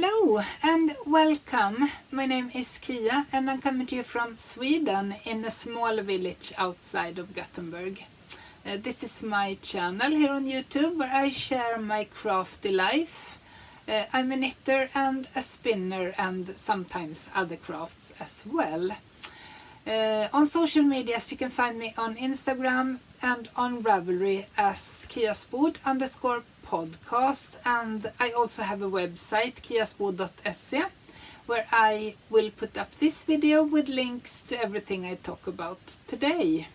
Hello and welcome. My name is Kia and I'm coming to you from Sweden in a small village outside of Gothenburg. This is my channel here on YouTube where I share my crafty life. I'm a knitter and a spinner and sometimes other crafts as well. On social medias you can find me on Instagram and on Ravelry as Ciasbod_podcast, and I also have a website, ciasbod.se, where I will put up this video with links to everything I talk about today.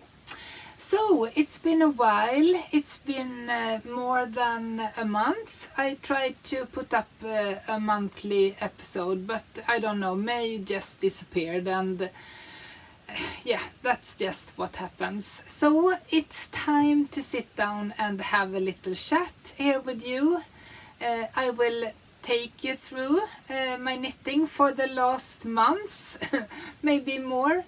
So it's been a while, it's been more than a month. I tried to put up a monthly episode, but I don't know, May just disappeared and yeah, that's just what happens. So it's time to sit down and have a little chat here with you. I will take you through my knitting for the last months, maybe more.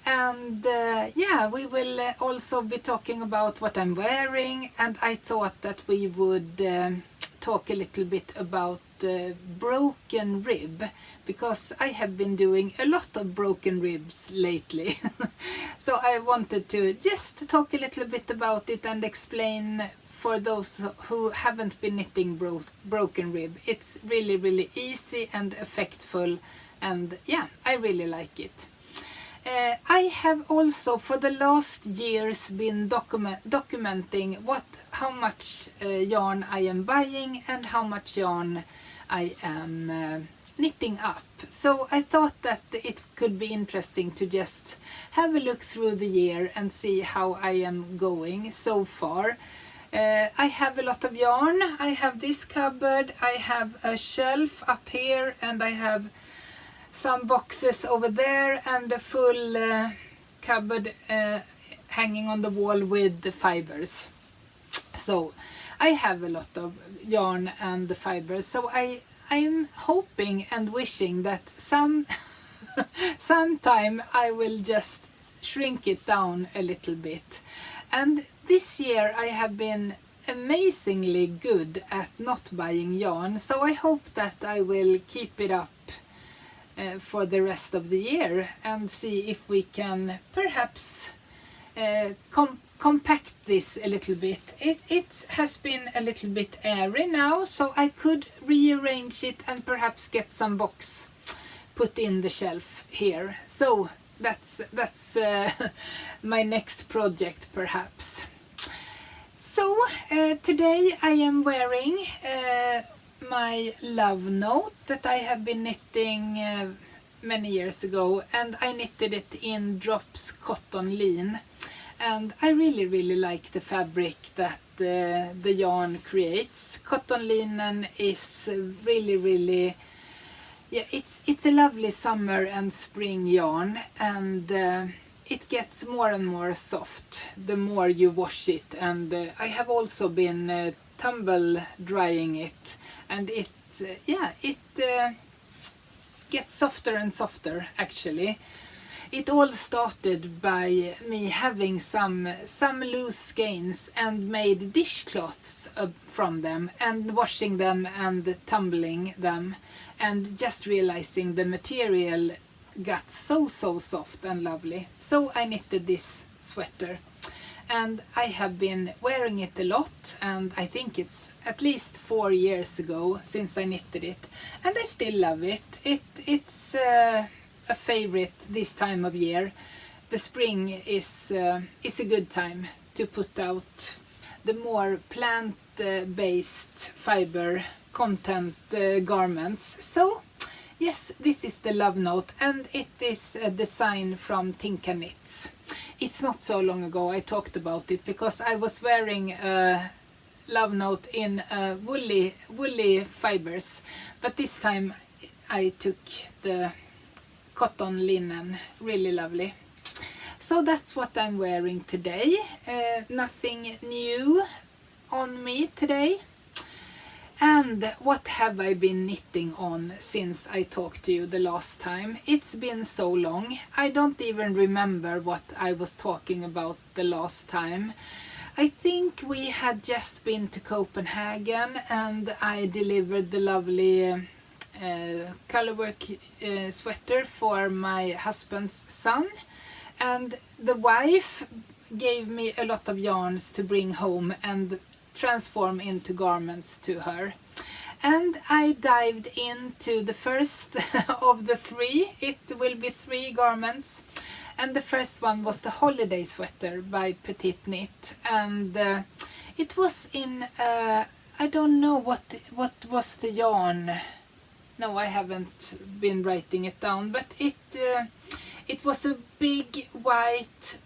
And yeah, we will also be talking about what I'm wearing, and I thought that we would talk a little bit about broken rib, because I have been doing a lot of broken ribs lately. So I wanted to just talk a little bit about it and explain for those who haven't been knitting broken rib. It's really easy and effectful, and yeah, I really like it. I have also for the last years been documenting how much yarn I am buying and how much yarn I am knitting up. So I thought that it could be interesting to just have a look through the year and see how I am going so far. I have a lot of yarn. I have this cupboard, I have a shelf up here, and I have some boxes over there, and a full cupboard hanging on the wall with the fibers. So I have a lot of yarn and the fibers, so I'm hoping and wishing that sometime I will just shrink it down a little bit. And this year I have been amazingly good at not buying yarn, so I hope that I will keep it up for the rest of the year and see if we can perhaps compact this a little bit. It has been a little bit airy now, so I could rearrange it and perhaps get some box put in the shelf here. So that's my next project perhaps. So today I am wearing my love note that I have been knitting many years ago, and I knitted it in Drops cotton lean, and I really like the fabric that the yarn creates. Cotton linen is really yeah, it's a lovely summer and spring yarn, and it gets more and more soft the more you wash it, and I have also been tumble drying it, and it gets softer and softer actually. It all started by me having some loose skeins and made dishcloths from them, and washing them and tumbling them, and just realizing the material got so soft and lovely. So I knitted this sweater, and I have been wearing it a lot, and I think it's at least 4 years ago since I knitted it, and I still love it. It's a favorite this time of year. The spring is a good time to put out the more plant-based fiber content garments. So yes, this is the love note, and it is a design from Tinka Knits. It's not so long ago I talked about it, because I was wearing a love note in woolly fibers, but this time I took the cotton linen, really lovely. So that's what I'm wearing today. Nothing new on me today. And what have I been knitting on since I talked to you the last time? It's been so long. I don't even remember what I was talking about the last time. I think we had just been to Copenhagen, and I delivered the lovely colorwork sweater for my husband's son, and the wife gave me a lot of yarns to bring home and transform into garments to her. And I dived into the first of the three. It will be 3 garments, and the first one was the holiday sweater by Petite Knit, and it was in I don't know what was the yarn. No, I haven't been writing it down, but it was a big white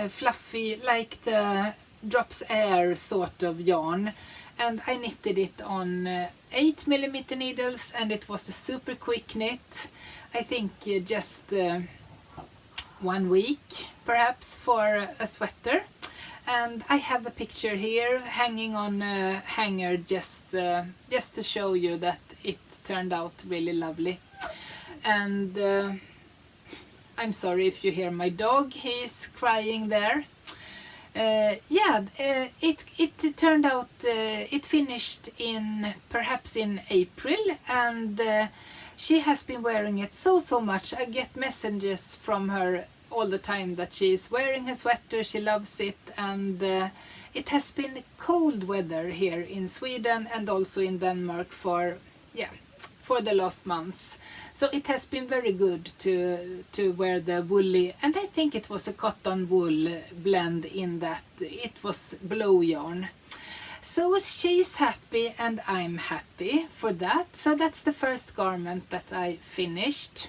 fluffy, like the drops air sort of yarn, and I knitted it on 8mm needles, and it was a super quick knit. I think just 1 week perhaps for a sweater, and I have a picture here hanging on a hanger just to show you that it turned out really lovely. And I'm sorry if you hear my dog, he's crying there. It turned out, it finished perhaps in April, and she has been wearing it so much. I get messages from her all the time that she is wearing her sweater, she loves it, and it has been cold weather here in Sweden and also in Denmark for the last months. So it has been very good to wear the woolly, and I think it was a cotton wool blend in that. It was blow yarn. So she's happy and I'm happy for that. So that's the first garment that I finished.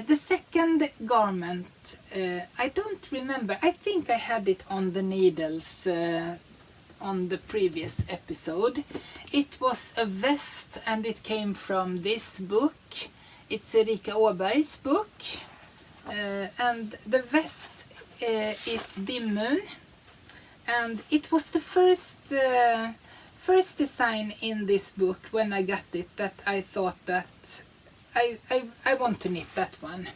The second garment, I don't remember. I think I had it on the needles on the previous episode. It was a vest, and it came from this book. It's Erika Åberg's book, and the vest is Dim Moon, and it was the first design in this book when I got it that I thought that I want to knit that one.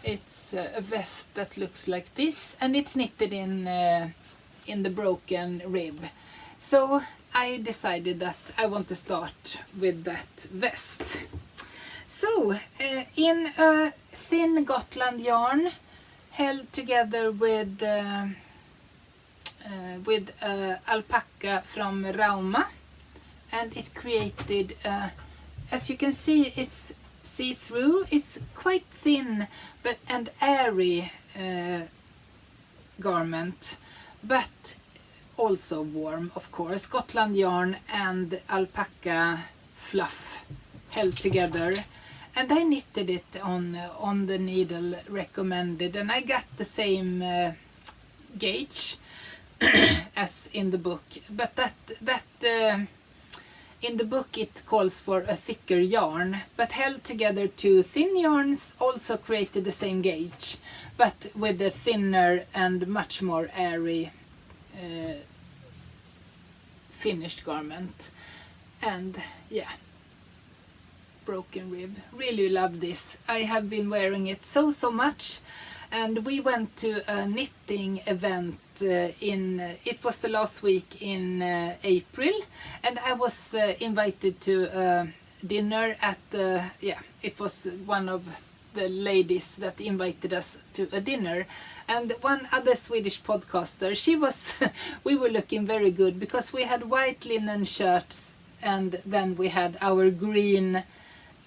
It's a vest that looks like this, and it's knitted in the broken rib. So I decided that I want to start with that vest. So in a thin Gotland yarn held together with alpaca from Rauma, and it created, as you can see, it's see-through, it's quite thin and airy garment, but also warm, of course. Gotland yarn and alpaca fluff held together, and I knitted it on the needle recommended, and I got the same gauge as in the book, but that in the book it calls for a thicker yarn, but held together 2 thin yarns also created the same gauge, but with a thinner and much more airy finished garment. And yeah, broken rib. Really love this. I have been wearing it so much, and we went to a knitting event it was the last week in April, and I was invited to dinner at it was one of the ladies that invited us to a dinner, and one other Swedish podcaster, we were looking very good because we had white linen shirts, and then we had our green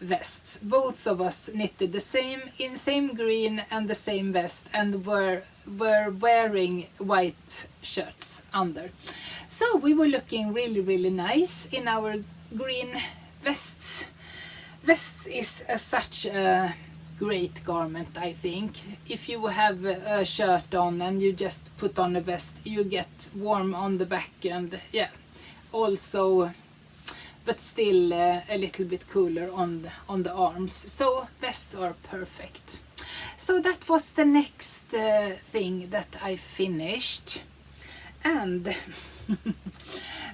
vests. Both of us knitted the same green and the same vest, and were wearing white shirts under. So we were looking really nice in our green vests. Vests is such a great garment, I think. If you have a shirt on and you just put on a vest, you get warm on the back, and also, but still a little bit cooler on the arms. So vests are perfect. So that was the next thing that I finished, and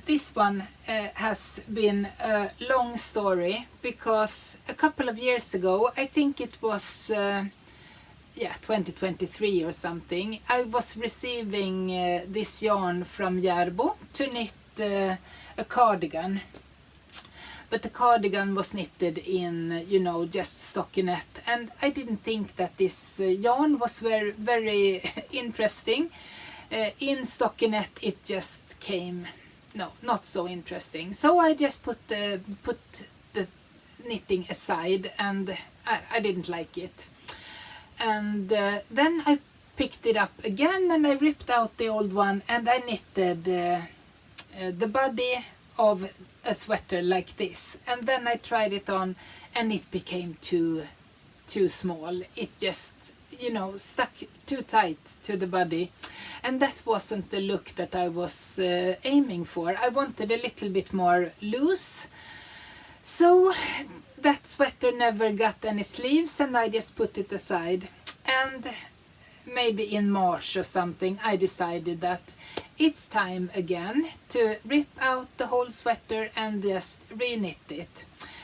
this one has been a long story, because a couple of years ago, I think it was 2023 or something, I was receiving this yarn from Ciasbod to knit a cardigan. but the cardigan was knitted in, you know, just stockinette, and I didn't think that this yarn was very, very interesting. In stockinette it just came, no, not so interesting. So I just put the knitting aside, and I didn't like it. And then I picked it up again, and I ripped out the old one, and I knitted the body of a sweater like this, and then I tried it on, and it became too small. It just, you know, stuck too tight to the body, and that wasn't the look that I was aiming for. I wanted a little bit more loose, so that sweater never got any sleeves, and I just put it aside. And maybe in March or something I decided that it's time again to rip out the whole sweater and just re-knit it.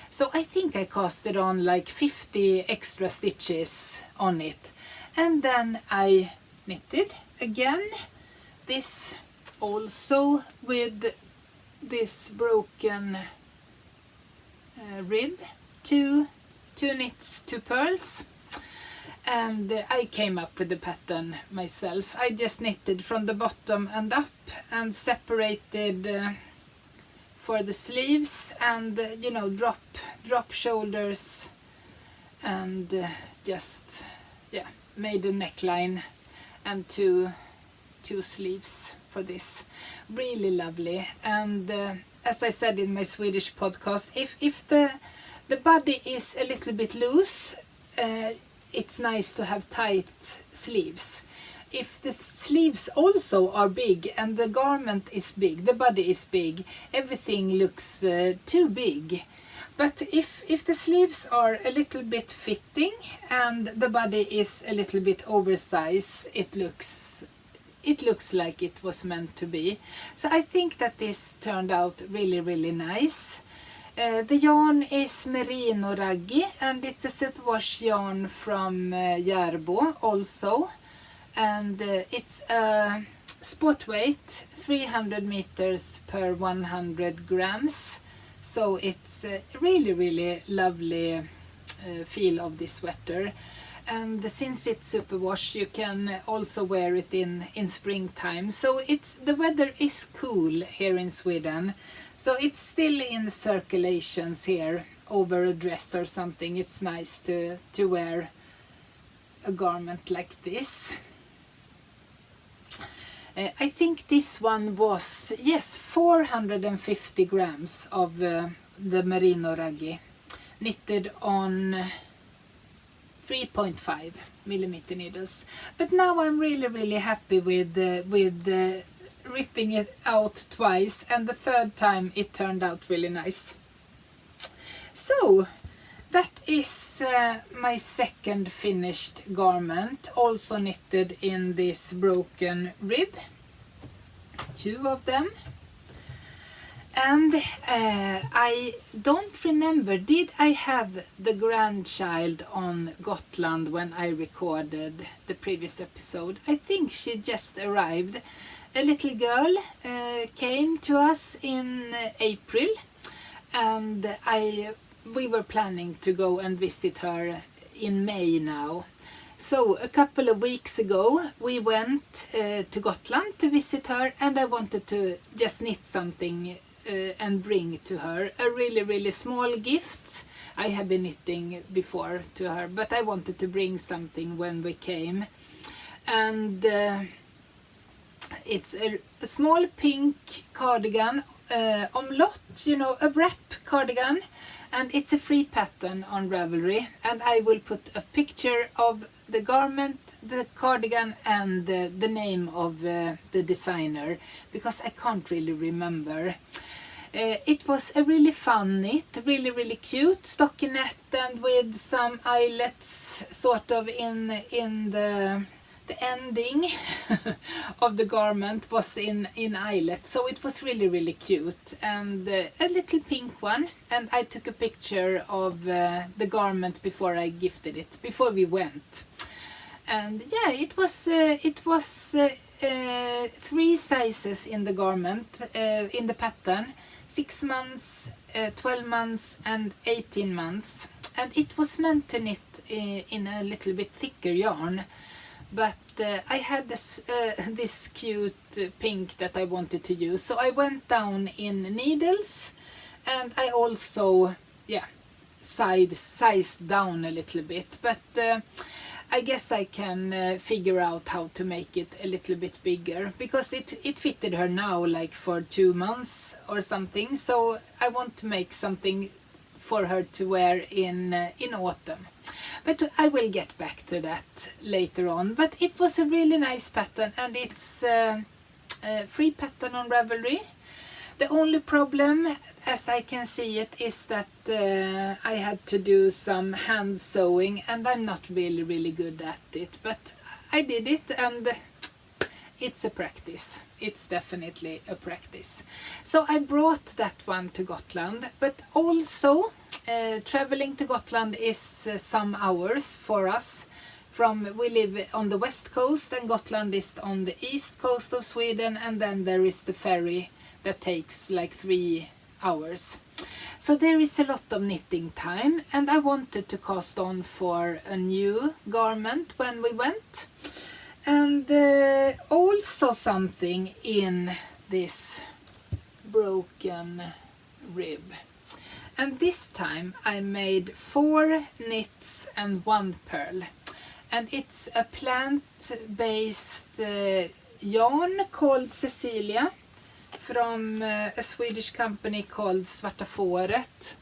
So I think I casted on like 50 extra stitches on it, and then I knitted again, this also with this broken rib, two knits, 2 purls. And I came up with the pattern myself. I just knitted from the bottom and up, and separated for the sleeves, and you know, drop shoulders, and just, yeah, made a neckline and two sleeves for this. Really lovely. And as I said in my Swedish podcast, if the body is a little bit loose, it's nice to have tight sleeves. If the sleeves also are big and the garment is big, the body is big, everything looks too big. But if the sleeves are a little bit fitting and the body is a little bit oversized, it looks like it was meant to be. So I think that this turned out really, really nice. The yarn is Merino Raggi, and it's a superwash yarn from Ciasbod also, and it's a sport weight, 300 meters per 100 grams, so it's a really, really lovely feel of this sweater. And since it's superwash, you can also wear it in springtime. So the weather is cool here in Sweden. So it's still in the circulations here over a dress or something. It's nice to wear a garment like this. I think this one was, yes, 450 grams of the Merino Raggi, knitted on 3.5 millimeter needles. But now I'm really, really happy with ripping it out twice, and the third time it turned out really nice. So that is my second finished garment, also knitted in this broken rib, 2 of them. And I don't remember, did I have the grandchild on Gotland when I recorded the previous episode? I think she just arrived. A little girl came to us in April, and we were planning to go and visit her in May now. So a couple of weeks ago we went to Gotland to visit her, and I wanted to just knit something and bring to her. A really, really small gift. I have been knitting before to her, but I wanted to bring something when we came. And it's a small pink cardigan, omlott, you know, a wrap cardigan, and it's a free pattern on Ravelry, and I will put a picture of the garment, the cardigan, and the name of the designer, because I can't really remember. It was a really fun knit, really, really cute, stockinette, and with some eyelets sort of in the ending of the garment was in eyelet, so it was really, really cute, and a little pink one. And I took a picture of the garment before I gifted it, before we went. And yeah, it was 3 sizes in the garment, in the pattern, 6 months, 12 months and 18 months, and it was meant to knit in a little bit thicker yarn, but I had this cute pink that I wanted to use, so I went down in needles, and I also sized down a little bit, but I guess I can figure out how to make it a little bit bigger, because it fitted her now like for 2 months or something, so I want to make something for her to wear in autumn. But I will get back to that later on. But it was a really nice pattern, and it's a free pattern on Ravelry. The only problem, as I can see it, is that I had to do some hand sewing, and I'm not really good at it, but I did it, and it's a practice. It's definitely a practice. So I brought that one to Gotland, but also traveling to Gotland is some hours for us. We live on the west coast, and Gotland is on the east coast of Sweden, and then there is the ferry that takes like 3 hours. So there is a lot of knitting time, and I wanted to cast on for a new garment when we went, and also something in this broken rib. And this time I made 4 knits and 1 purl, and it's a plant-based yarn called Cecilia from a Swedish company called Svarta Fåret.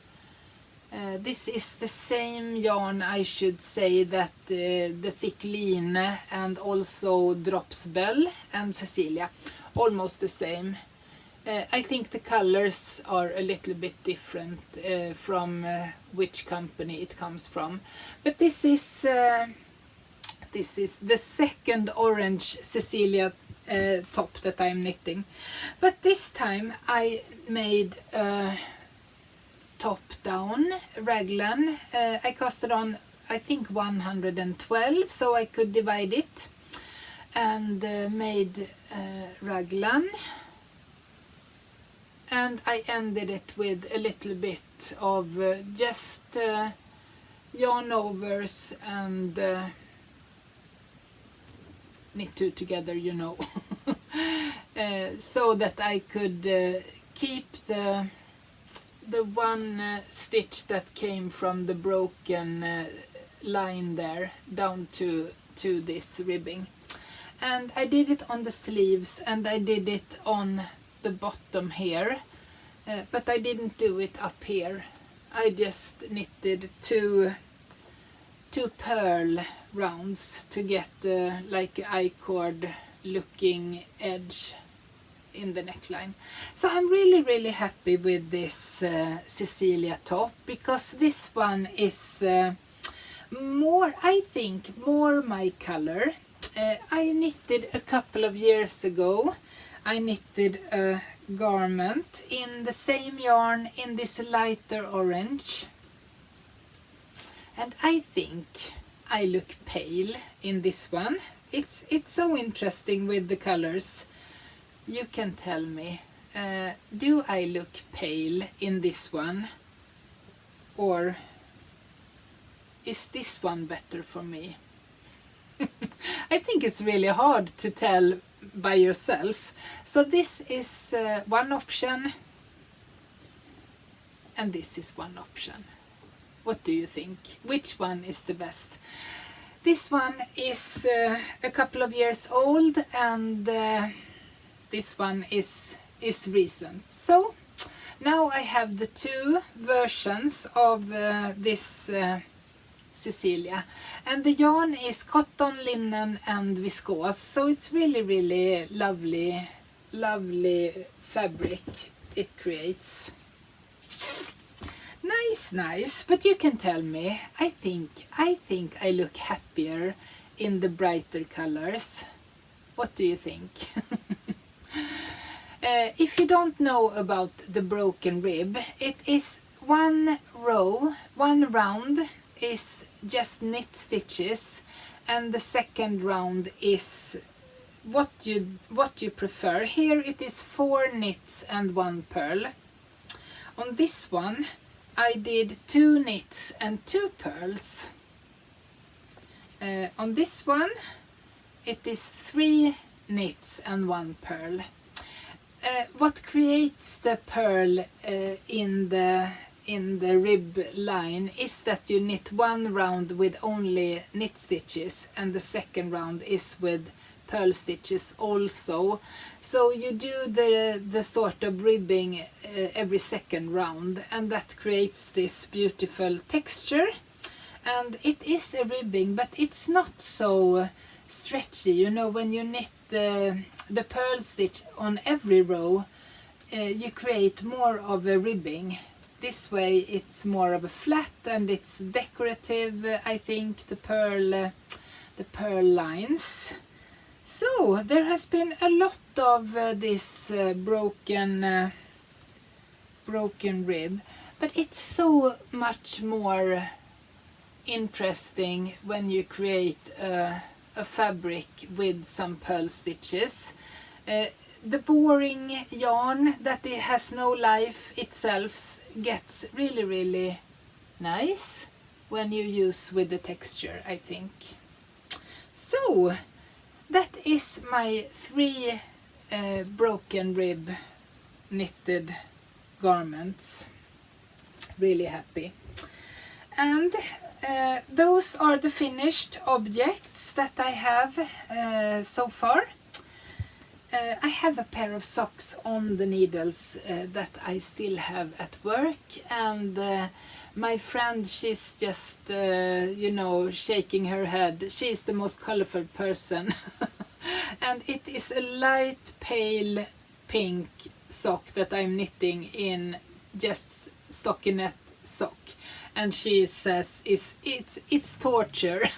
This is the same yarn, I should say, that the thick line and also Dropsbell and Cecilia, almost the same. I think the colors are a little bit different from which company it comes from, but this is the second orange Cecilia top that I'm knitting. But this time I made a top down raglan. I casted on, I think, 112, so I could divide it, and made raglan, and I ended it with a little bit of just yarn overs and knit 2 together, you know, so that I could keep the one stitch that came from the broken line there down to this ribbing. And I did it on the sleeves, and I did it on the bottom here, but I didn't do it up here. I just knitted two purl rounds to get like I-cord looking edge in the neckline. So I'm really happy with this Cecilia top, because this one is more, I think, more my color. I knitted a couple of years ago, I knitted a garment in the same yarn in this lighter orange, and I think I look pale in this one. It's so interesting with the colors. You can tell me, do I look pale in this one, or is this one better for me? I think it's really hard to tell by yourself. So this is one option, and this is one option. What do you think? Which one is the best? This one is a couple of years old, and this one is recent. So now I have the 2 versions of this Cecilia, and the yarn is cotton, linen and viscose, so it's really lovely fabric it creates. Nice, but you can tell me, I think I look happier in the brighter colors. What do you think? If you don't know about the broken rib, it is one round is just knit stitches, and the second round is what you prefer. Here it is 4 knits and 1 purl. On this one I did 2 knits and 2 pearls. On this one it is 3 knits and 1 pearl. What creates the pearl in the rib line is that you knit 1 round with only knit stitches and the second round is with pearl stitches also. So you do the sort of ribbing every second round, and that creates this beautiful texture. And it is a ribbing, but it's not so stretchy. You know, when you knit the pearl stitch on every row, you create more of a ribbing. This way it's more of a flat and it's decorative, I think, the pearl lines. So there has been a lot of this broken rib, but it's so much more interesting when you create a fabric with some pearl stitches. The boring yarn that it has no life itself gets really, really nice when you use with the texture, I think. So that is my 3 broken rib knitted garments. Really happy. And those are the finished objects that I have so far. I have a pair of socks on the needles that I still have at work, and my friend, she's just, you know, shaking her head. She's the most colorful person. And it is a light pale pink sock that I'm knitting in just stockinette sock. And she says it's torture.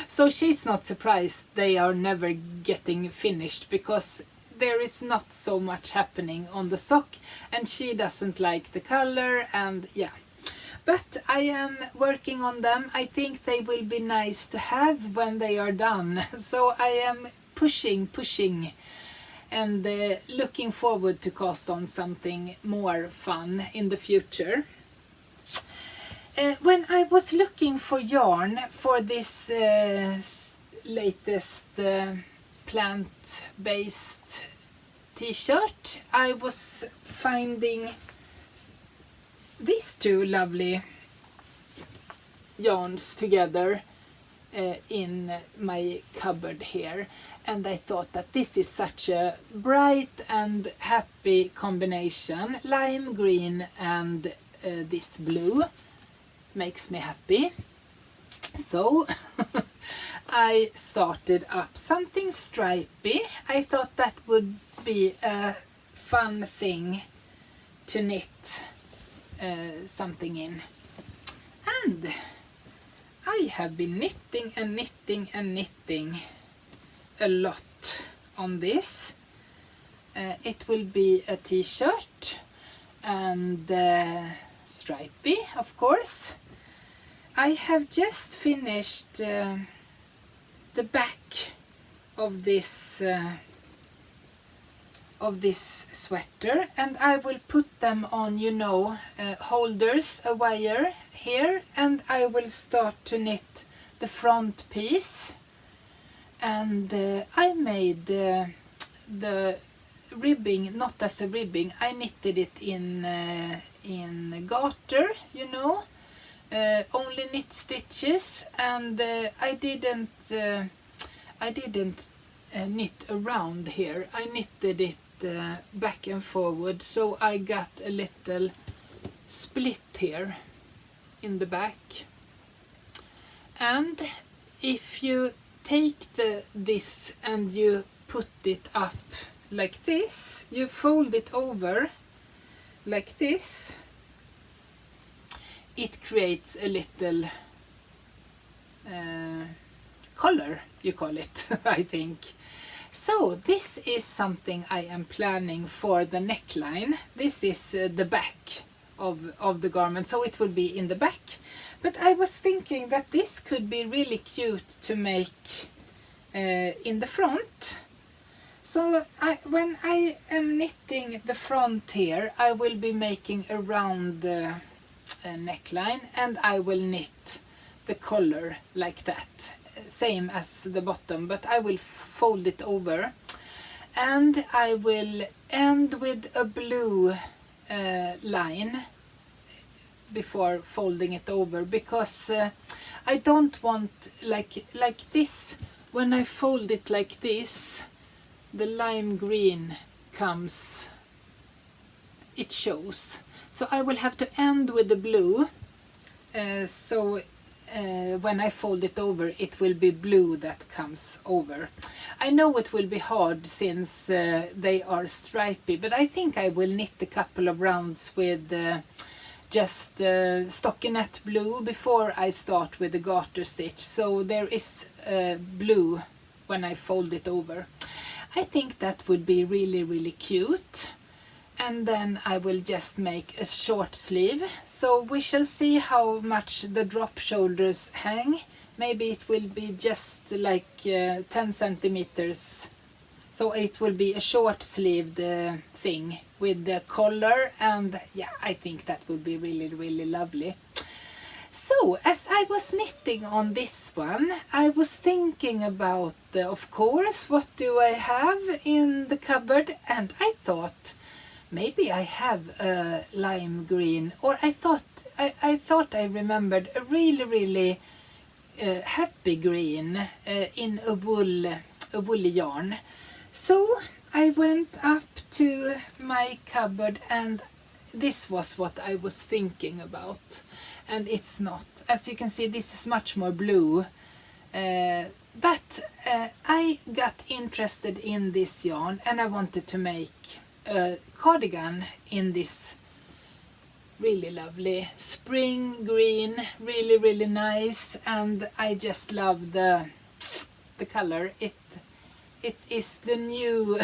So she's not surprised they are never getting finished, because there is not so much happening on the sock and she doesn't like the color, and yeah. But I am working on them. I think they will be nice to have when they are done. So I am pushing and looking forward to cast on something more fun in the future. When I was looking for yarn for this latest plant-based t-shirt, I was finding these 2 lovely yarns together in my cupboard here, and I thought that this is such a bright and happy combination. Lime green and this blue makes me happy. So I started up something stripy. I thought that would be a fun thing to knit something in. And I have been knitting and knitting and knitting a lot on this. It will be a t-shirt and stripy, of course. I have just finished the back of this sweater, and I will put them on, you know, holders, a wire here, and I will start to knit the front piece. And I made the ribbing not as a ribbing. I knitted it in garter, you know, only knit stitches, and I didn't knit around here. I knitted it back and forward, so I got a little split here in the back. And if you take this and you put it up like this, you fold it over like this, it creates a little collar, you call it, I think. So this is something I am planning for the neckline. This is the back of the garment, so it will be in the back. But I was thinking that this could be really cute to make in the front. So when I am knitting the front here, I will be making a round neckline, and I will knit the collar like that, same as the bottom, but I will fold it over, and I will end with a blue line before folding it over, because I don't want like this. When I fold it like this, the lime green comes, it shows. So I will have to end with the blue, so when I fold it over, it will be blue that comes over. I know it will be hard since they are stripy, but I think I will knit a couple of rounds with just stockinette blue before I start with the garter stitch, so there is blue when I fold it over. I think that would be really cute. And then I will just make a short sleeve. So we shall see how much the drop shoulders hang. Maybe it will be just like 10 centimeters. So it will be a short sleeved thing with the collar, and yeah, I think that would be really lovely. So as I was knitting on this one, I was thinking about, of course, what do I have in the cupboard, and I thought maybe I have a lime green, or I thought I remembered a really happy green in a woolly yarn. So I went up to my cupboard, and this was what I was thinking about. And it's not. As you can see, this is much more blue. But I got interested in this yarn, and I wanted to make a cardigan in this really lovely spring green, really nice, and I just love the color. It is the new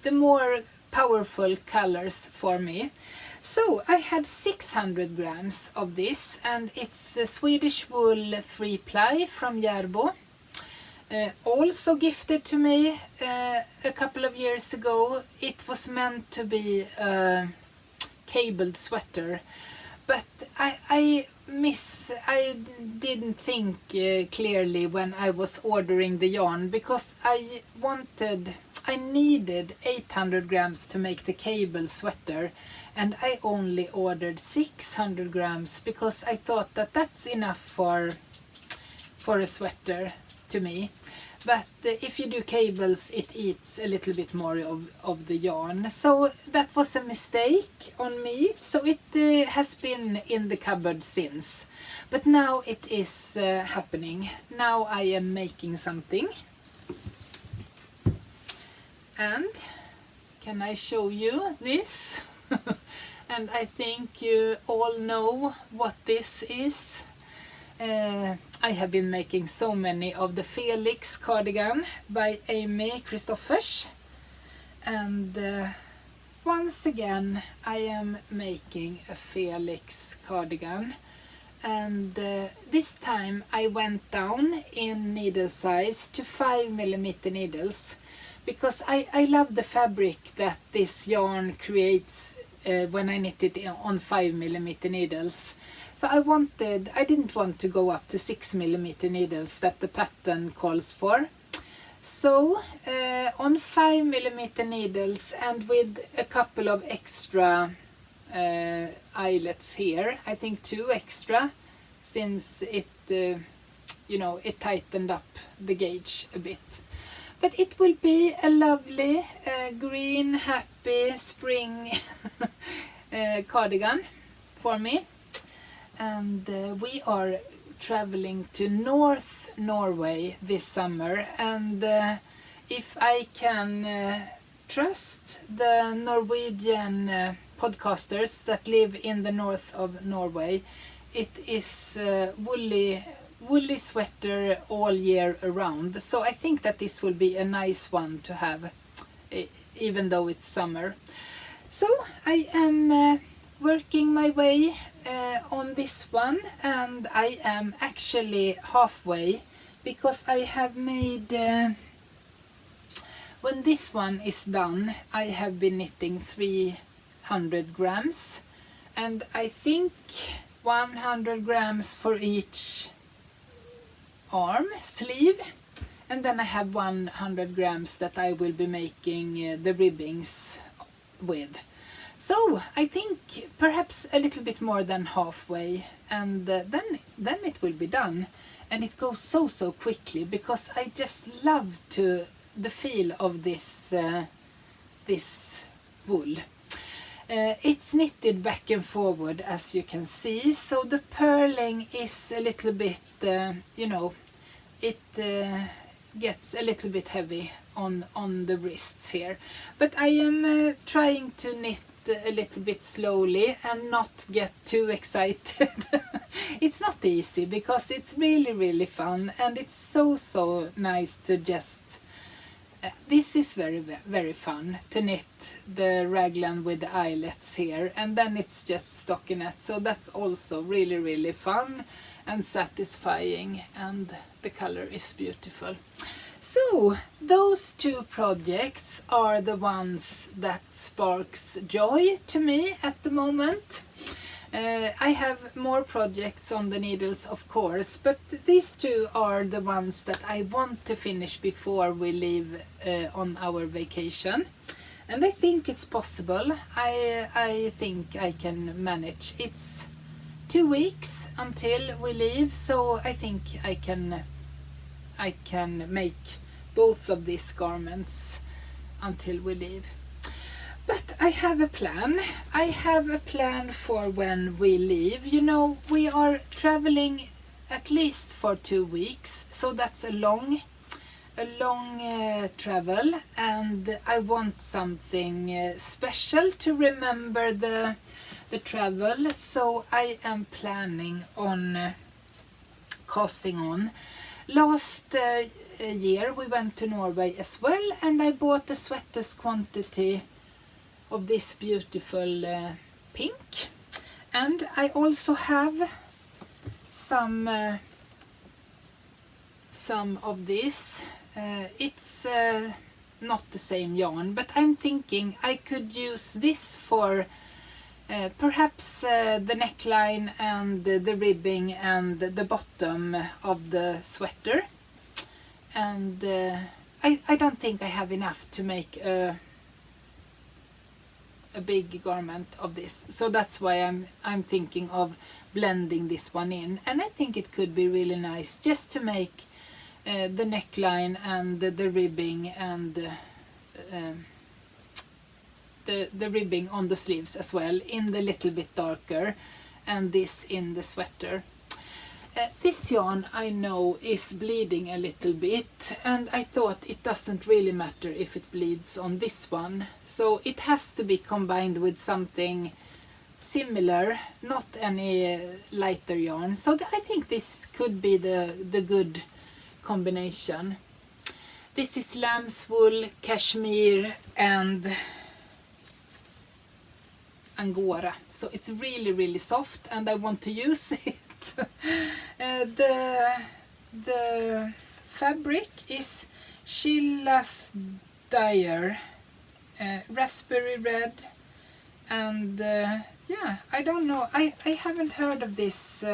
the more powerful colors for me. So I had 600 grams of this, and it's a Swedish wool 3-ply from Ciasbod. Also gifted to me a couple of years ago. It was meant to be a cabled sweater, but I didn't think clearly when I was ordering the yarn, because I needed 800 grams to make the cable sweater, and I only ordered 600 grams because I thought that that's enough for a sweater to me. But if you do cables, it eats a little bit more of the yarn. So that was a mistake on me. So it has been in the cupboard since. But now it is happening. Now I am making something. And can I show you this? And I think you all know what this is. I have been making so many of the Felix cardigan by Amy Christoffers, and once again I am making a Felix cardigan, and this time I went down in needle size to 5mm needles, because I love the fabric that this yarn creates when I knit it on 5mm needles. So I didn't want to go up to 6mm needles that the pattern calls for. So on 5mm needles, and with a couple of extra eyelets here, I think 2 extra, since it it tightened up the gauge a bit. But it will be a lovely green, happy spring cardigan for me. And we are traveling to North Norway this summer, and if I can trust the Norwegian podcasters that live in the north of Norway, it is woolly sweater all year around. So I think that this will be a nice one to have, even though it's summer. So I am working my way on this one, and I am actually halfway, because I have made When this one is done, I have been knitting 300 grams, and I think 100 grams for each arm sleeve, and then I have 100 grams that I will be making the ribbings with. So I think perhaps a little bit more than halfway, and then it will be done. And it goes so quickly, because I just love the feel of this this wool. It's knitted back and forward, as you can see, so the purling is a little bit, you know, it gets a little bit heavy on the wrists here. But I am trying to knit a little bit slowly and not get too excited. It's not easy, because it's really fun, and it's so nice to just this is very fun to knit the raglan with the eyelets here, and then it's just stockinette, so that's also really fun and satisfying, and the color is beautiful. So those two projects are the ones that sparks joy to me at the moment. I have more projects on the needles, of course, but these two are the ones that I want to finish before we leave on our vacation. And I think it's possible. I think I can manage. It's 2 weeks until we leave, so I think I can make both of these garments until we leave. But I have a plan. I have a plan for when we leave. You know, we are traveling at least for 2 weeks, so that's a long travel, and I want something special to remember the travel, so I am planning on casting on. Last year we went to Norway as well, and I bought a sweaters quantity of this beautiful pink, and I also have some of this. It's not the same yarn, but I'm thinking I could use this for perhaps the neckline and the ribbing and the bottom of the sweater. And I don't think I have enough to make a big garment of this, so that's why I'm thinking of blending this one in, and I think it could be really nice just to make the neckline and the ribbing and the ribbing on the sleeves as well in the little bit darker, and this in the sweater. This yarn I know is bleeding a little bit, and I thought it doesn't really matter if it bleeds on this one, so it has to be combined with something similar, not any lighter yarn. So I think this could be the good combination. This is lamb's wool, cashmere and angora, so it's really soft, and I want to use it. The fabric is Ciasbod, raspberry red, and yeah, I don't know, I haven't heard of this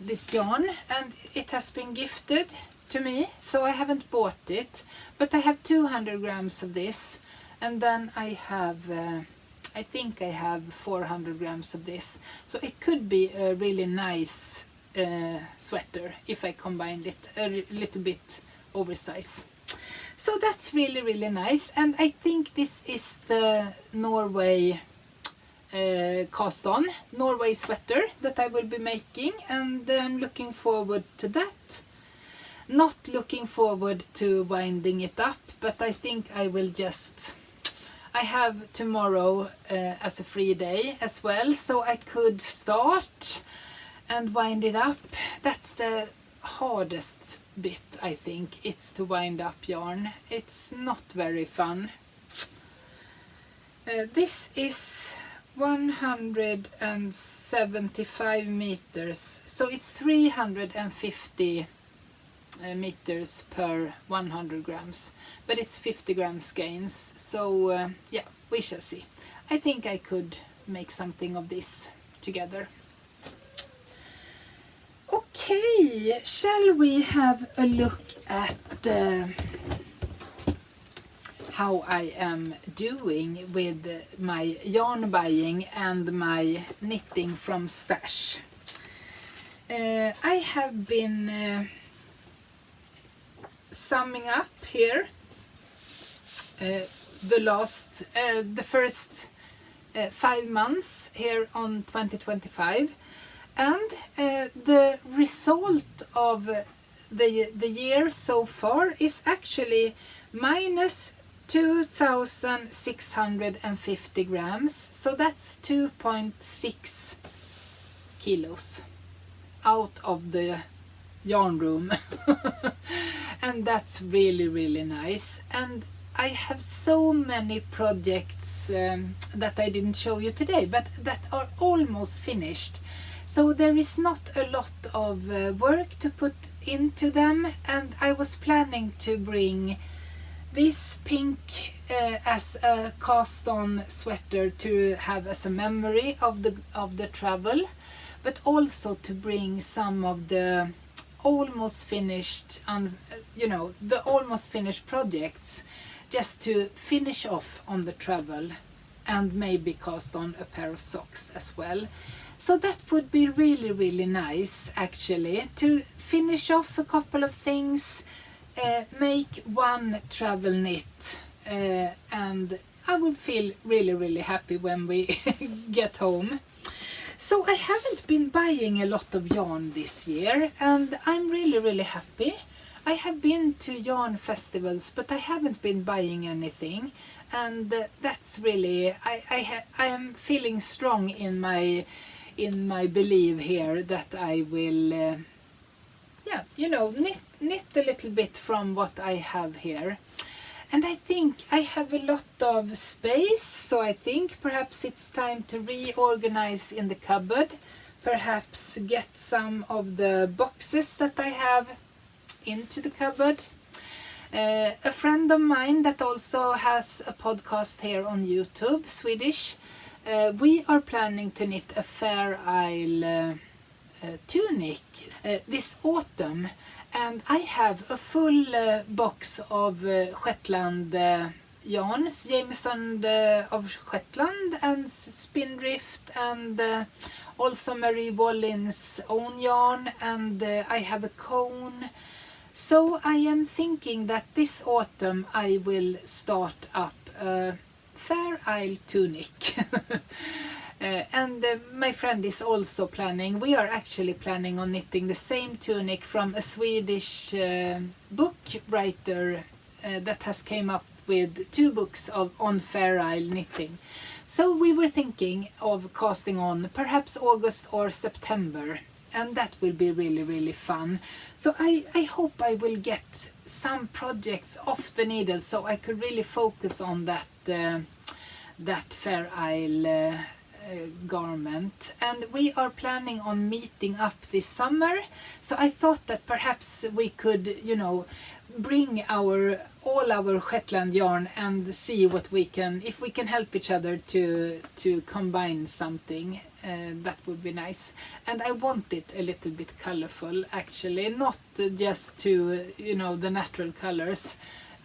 this yarn, and it has been gifted to me, so I haven't bought it, but I have 200 grams of this, and then I have I think I have 400 grams of this, so it could be a really nice sweater if I combined it a little bit oversized. So that's really nice, and I think this is the Norway cast on Norway sweater that I will be making, and I'm looking forward to that. Not looking forward to winding it up, but I think I will just, I have tomorrow as a free day as well, so I could start and wind it up. That's the hardest bit, I think. It's to wind up yarn. It's not very fun. This is 175 meters, so it's 350 meters per 100 grams, but it's 50 grams skeins, so yeah, we shall see. I think I could make something of this together. Okay, shall we have a look at how I am doing with my yarn buying and my knitting from stash. I have been summing up here the first 5 months here on 2025, and the result of the year so far is actually minus 2,650 grams, so that's 2.6 kilos out of the yarn room. And that's really nice. And I have so many projects that I didn't show you today, but that are almost finished. So there is not a lot of work to put into them, and I was planning to bring this pink as a cast-on sweater to have as a memory of the travel, but also to bring some of the almost finished, the almost finished projects, just to finish off on the travel, and maybe cast on a pair of socks as well. So that would be really nice, actually, to finish off a couple of things, make one travel knit, and I would feel really happy when we get home. So I haven't been buying a lot of yarn this year, and I'm really happy. I have been to yarn festivals, but I haven't been buying anything, and that's really, I am feeling strong in my belief here that I will knit a little bit from what I have here. And I think I have a lot of space, so I think perhaps it's time to reorganize in the cupboard. Perhaps get some of the boxes that I have into the cupboard. A friend of mine that also has a podcast here on YouTube, Swedish, we are planning to knit a Fair Isle tunic this autumn. And I have a full box of Shetland yarns, Jameson of Shetland and Spindrift, and also Marie Wallin's own yarn, and I have a cone. So I am thinking that this autumn I will start up a Fair Isle tunic. And my friend is also planning, we are actually planning on knitting the same tunic from a Swedish book writer that has came up with 2 books on Fair Isle knitting. So we were thinking of casting on perhaps August or September, and that will be really fun. So I hope I will get some projects off the needle so I could really focus on that Fair Isle garment. And we are planning on meeting up this summer, so I thought that perhaps we could, bring all our Shetland yarn and see what we can, if we can help each other to combine something. That would be nice. And I want it a little bit colorful, actually, not just to the natural colors.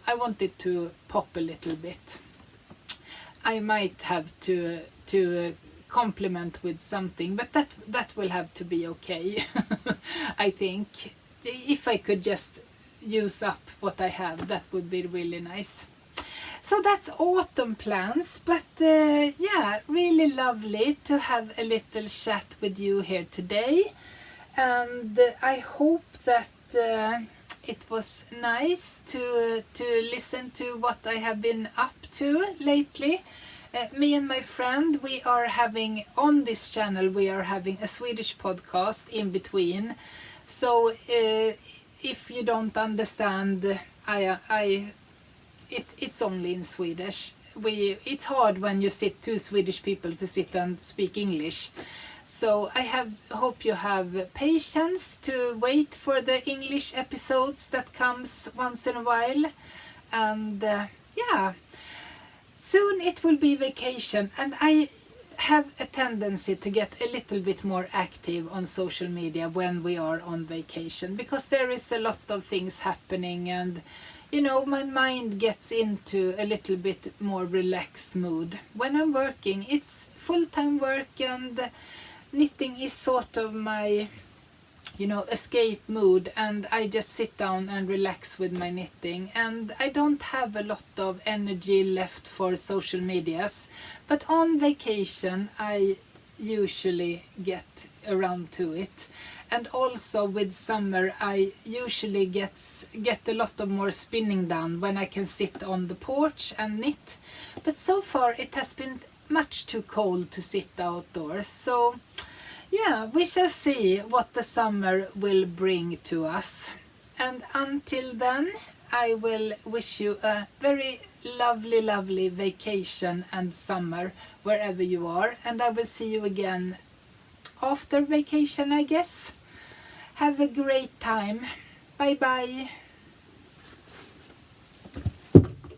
I want it to pop a little bit. I might have to complement with something, but that will have to be okay. I think if I could just use up what I have, that would be really nice. So that's autumn plans, but yeah, really lovely to have a little chat with you here today, and I hope that it was nice to listen to what I have been up to lately. Me and my friend, we are having, on this channel, we are having a Swedish podcast in between. So if you don't understand, I it's only in Swedish. It's hard when you sit two Swedish people to sit and speak English. So I hope you have patience to wait for the English episodes that comes once in a while. And yeah, soon it will be vacation, and I have a tendency to get a little bit more active on social media when we are on vacation, because there is a lot of things happening, and you know, my mind gets into a little bit more relaxed mood. When I'm working, it's full-time work, and knitting is sort of my, you know, escape mood, and I just sit down and relax with my knitting, and I don't have a lot of energy left for social medias. But on vacation I usually get around to it, and also with summer I usually get a lot of more spinning done when I can sit on the porch and knit. But so far it has been much too cold to sit outdoors, so yeah, we shall see what the summer will bring to us. And until then, I will wish you a very lovely vacation and summer wherever you are, and I will see you again after vacation, I guess. Have a great time. Bye bye.